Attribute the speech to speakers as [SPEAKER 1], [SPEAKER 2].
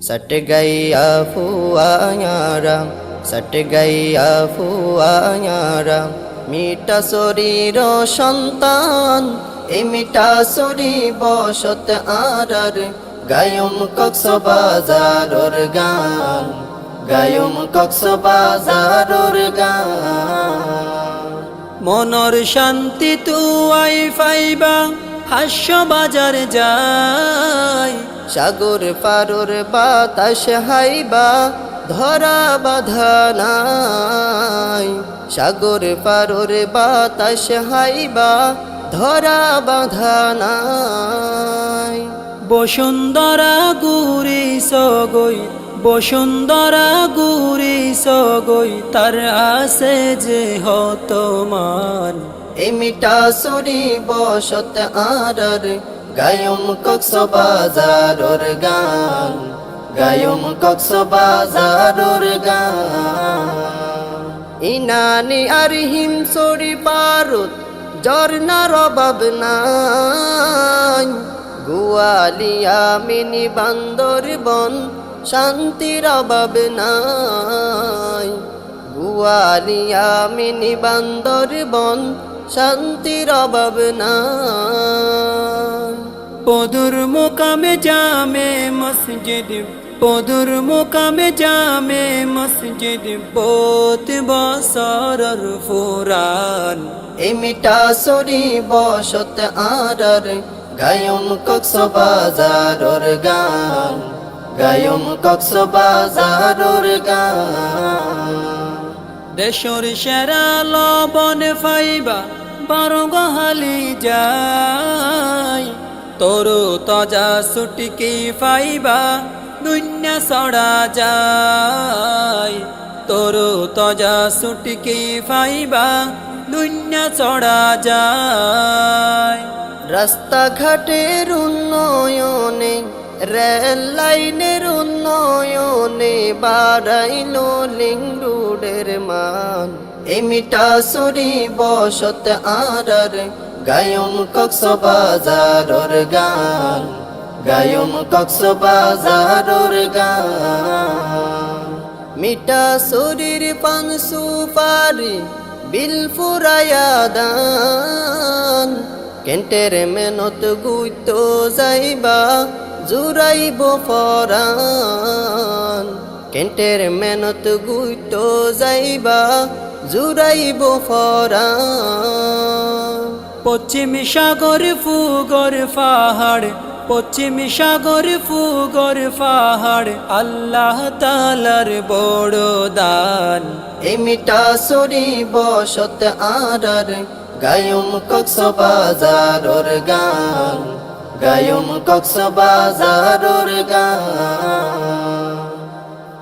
[SPEAKER 1] सट गया फुआयारा सट गया फुआयारा मिठा शरीर सन्तान ए मिठा शरी बसत आरार गायम कक्सबाजारोर गान गायम कक्सबाजारोर गान
[SPEAKER 2] मनर शांति तुआई फाइबा हास्य बाजार जाय
[SPEAKER 1] সাগর পারোর বাতাস হাইবা ধরা বাধা নাই সাগর পারোর বাতাস হাইবা ধরা বাধা নাই
[SPEAKER 2] বসুন্ধরা গুরি সগই বসুন্ধরা গুরি সগই তার আছে যে হতমান
[SPEAKER 1] এই মিঠা শরী বসত আরার গায়ম কক্সবাজারোর গান গায়ম কক্সবাজারোর গান ইনানি আর হিমসরি পারুত ঝর্ণার অভাব নাই গুয়ালিয়া মিনি বান্দরবন শান্তির অভাব নাই গুয়ালিয়া মিনি বান্দরবন শান্তির অভাব নাই
[SPEAKER 2] পদুর মোকামে জামে মসজিদ পদুর মোকামে জামে মসজিদ বহুত বছরর ফুরান
[SPEAKER 1] এই মিঠা শরী বসত আরার গায়ম কক্সবাজারোর গান গায়ম কক্সবাজারোর গান
[SPEAKER 2] দেশর সেরা লবণ ফাইবা বারোগহালি যায় তরু তজা সুটকি ফাইবা দুনিয়া সড়া যায় তরু তজা সুটকি ফাইবা দুনিয়া সড়া যায়
[SPEAKER 1] রাস্তাঘাটের উন্নয়নে রেল লাইনের উন্নয়নে বাড়াইলো লিং রোডের মান এই মিঠা শরী বসত আরার গায়ম কক্সবাজারোর গান গায়ম কক্সবাজারোর গান মিঠা শরীর পান সুপারি বিল ফুরায়া দান কেন্টের মেনত গুইত যাইবা জুরাইব ফরান কেন্টের মেনত গুইত যাইবা জুরাইব ফরান
[SPEAKER 2] পশ্চিম সাগর ফুগর পাহাড় পশ্চিম সাগর ফুগর পাহাড় আল্লাহ তাআলার বড় দান
[SPEAKER 1] এই মিঠা শরী বসত আরার গায়ম কক্সবাজারোর গান গায়ম কক্সবাজারোর গান